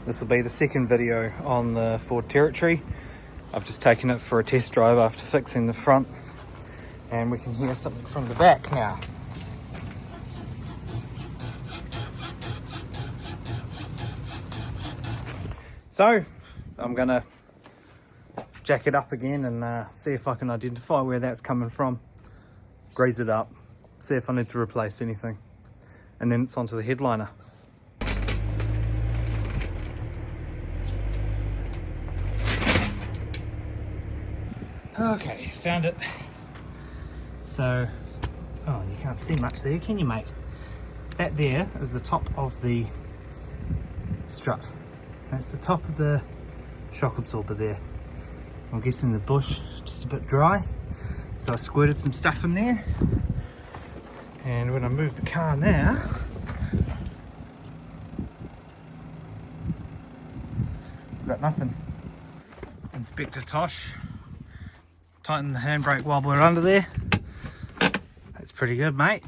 This will be the second video on the Ford Territory. I've just taken it for a test drive after fixing the front, and we can hear something from the back now. So I'm gonna jack it up again and see if I can identify where that's coming from, grease it up, see if I need to replace anything, and then it's onto the headliner. Okay, found it. So, oh, you can't see much there, can you, mate? That there is the top of the strut. That's the top of the shock absorber there. I'm guessing the bush just a bit dry, so I squirted some stuff in there. And when I move the car now, I've got nothing. Inspector Tosh, tighten the handbrake while we're under there. That's pretty good, mate.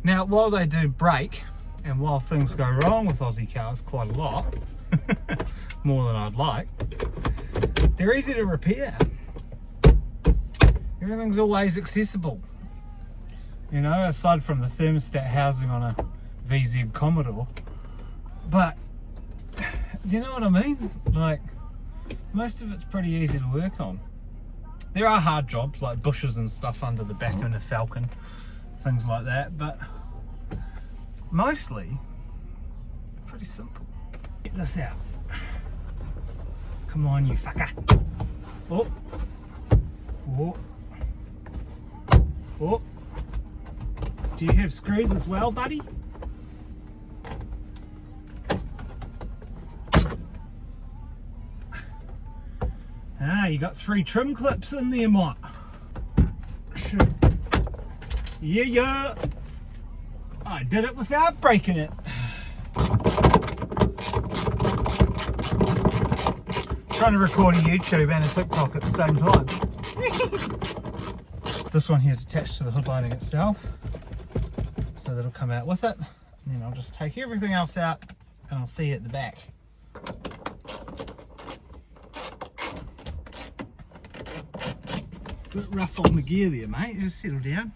Now, while they do break, and while things go wrong with Aussie cars quite a lot, more than I'd like, they're easy to repair. Everything's always accessible. You know, aside from the thermostat housing on a VZ Commodore. But, do you know what I mean? Like, most of it's pretty easy to work on. There are hard jobs like bushes and stuff under the back of the Falcon, things like that, but mostly pretty simple. Get this out. Come on, you fucker. Oh. Oh. Oh. Do you have screws as well, buddy? Ah, you got 3 trim clips in there, mate. Yeah. I did it without breaking it. Trying to record a YouTube and a TikTok at the same time. This one here is attached to the hood lining itself, so that'll come out with it. And then I'll just take everything else out and I'll see you at the back. A bit rough on the gear there, mate. Just settle down.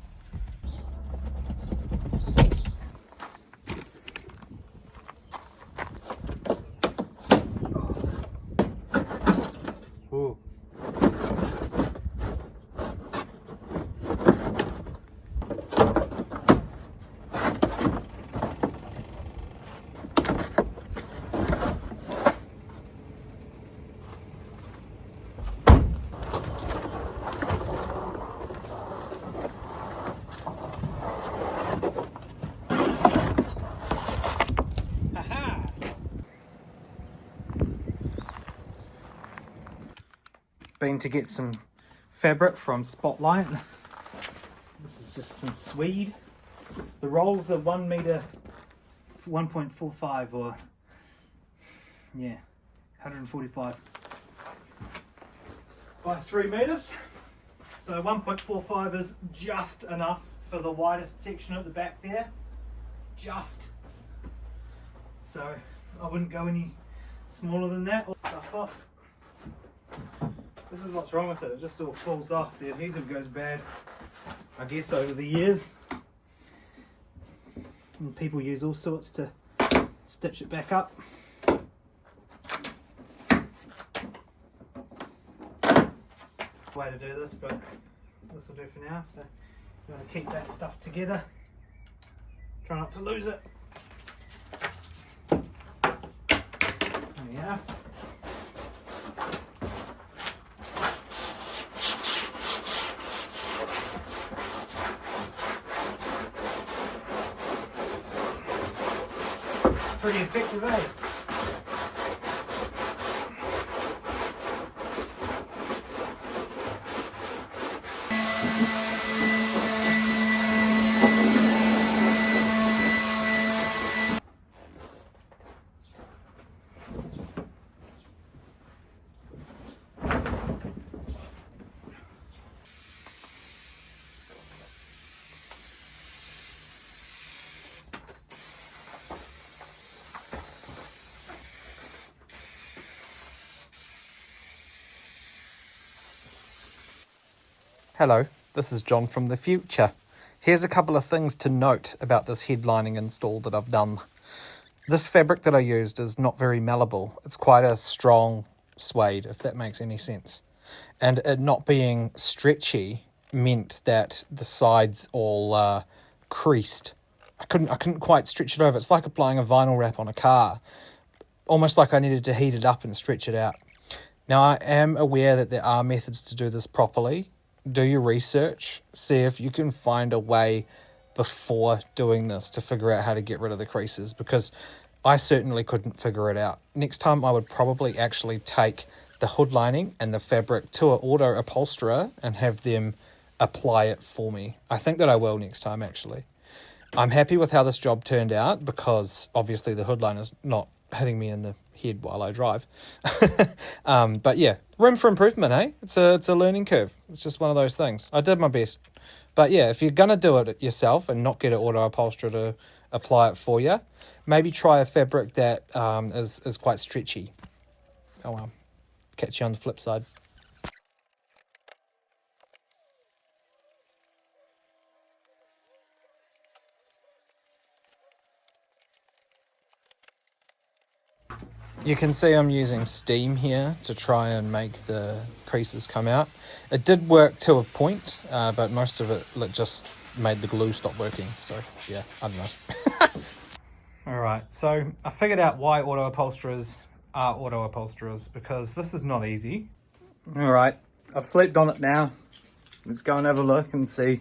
Oh. Been to get some fabric from Spotlight. This is just some suede. The rolls are 1 meter, 1.45 or yeah, 145 by 3 meters. So 1.45 is just enough for the widest section at the back there. Just. So I wouldn't go any smaller than that or stuff off. This is what's wrong with it, it just all falls off. The adhesive goes bad, I guess, over the years. And people use all sorts to stitch it back up. Way to do this, but this will do for now. So you want to keep that stuff together. Try not to lose it. There we are. Pretty effective, eh? Hello, this is John from the future. Here's a couple of things to note about this headlining install that I've done. This fabric that I used is not very malleable. It's quite a strong suede, if that makes any sense. And it not being stretchy meant that the sides all creased. I couldn't quite stretch it over. It's like applying a vinyl wrap on a car. Almost like I needed to heat it up and stretch it out. Now, I am aware that there are methods to do this properly. Do your research. See if you can find a way before doing this to figure out how to get rid of the creases, because I certainly couldn't figure it out. Next time I would probably actually take the hood lining and the fabric to an auto upholsterer and have them apply it for me. I think that I will next time, actually. I'm happy with how this job turned out because obviously the hood line is not hitting me in the head while I drive. But yeah, room for improvement, eh? It's a learning curve. It's just one of those things. I did my best. But yeah, if you're going to do it yourself and not get an auto upholsterer to apply it for you, maybe try a fabric that is quite stretchy. Oh well. Catch you on the flip side. You can see I'm using steam here to try and make the creases come out. It did work to a point, but most of it just made the glue stop working. So yeah, I don't know. Alright, so I figured out why auto upholsterers are auto upholsterers, because this is not easy. Alright, I've slept on it now. Let's go and have a look and see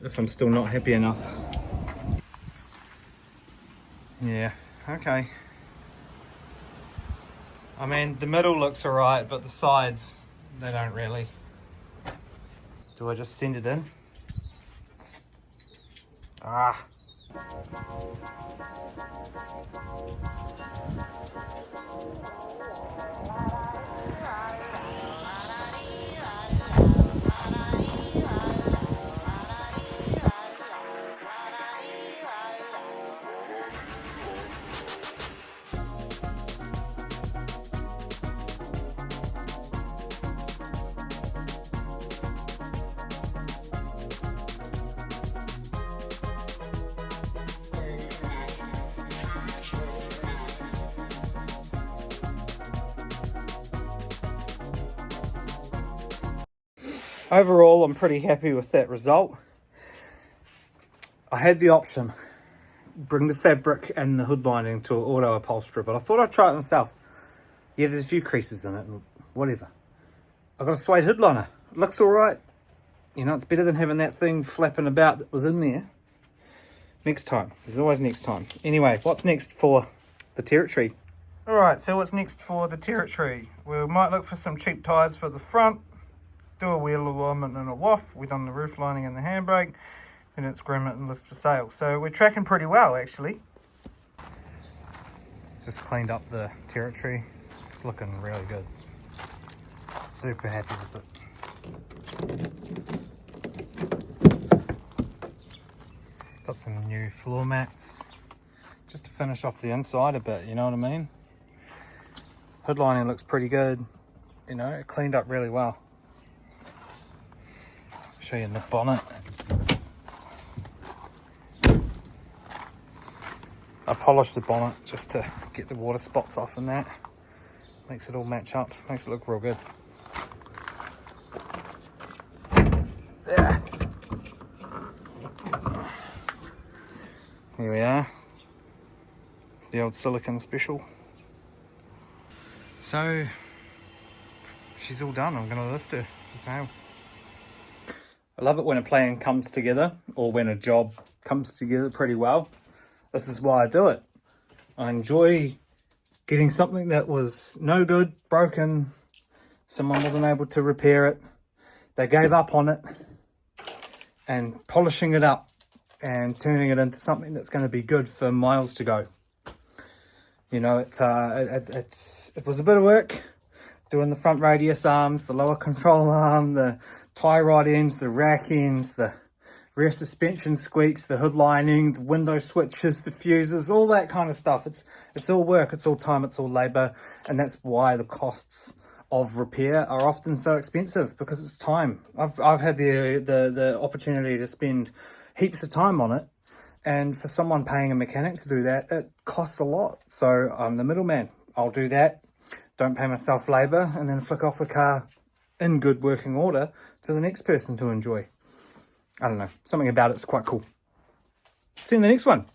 if I'm still not happy enough. Yeah, okay. I mean, the middle looks alright, but the sides, they don't really. Do I just send it in? Ah. Overall, I'm pretty happy with that result. I had the option, bring the fabric and the hood lining to an auto upholsterer, but I thought I'd try it myself. Yeah, there's a few creases in it and whatever. I've got a suede hood liner. It looks all right. You know, it's better than having that thing flapping about that was in there. Next time. There's always next time. Anyway, what's next for the territory? All right, so what's next for the territory? We might look for some cheap tyres for the front. Do a wheel alignment and a waff. We've done the roof lining and the handbrake, and it's grommet and list for sale. So we're tracking pretty well, actually. Just cleaned up the territory. It's looking really good. Super happy with it. Got some new floor mats, just to finish off the inside a bit, you know what I mean? Hood lining looks pretty good. You know, it cleaned up really well. Show you in the bonnet. I polished the bonnet just to get the water spots off and that. Makes it all match up, makes it look real good. Yeah. Here we are. The old silicone special. So, she's all done. I'm going to list her for sale. I love it when a plan comes together, or when a job comes together pretty well. This is why I do it. I enjoy getting something that was no good, broken, someone wasn't able to repair it, they gave up on it, and polishing it up and turning it into something that's going to be good for miles to go. You know, it was a bit of work doing the front radius arms, the lower control arm, the tie rod ends, the rack ends, the rear suspension squeaks, the hood lining, the window switches, the fuses, all that kind of stuff. It's all work, it's all time, it's all labor, and that's why the costs of repair are often so expensive because it's time. I've had the opportunity to spend heaps of time on it, and for someone paying a mechanic to do that, it costs a lot. So I'm the middleman. I'll do that, don't pay myself labour, and then flick off the car in good working order to the next person to enjoy. I don't know, something about it's quite cool. See you in the next one.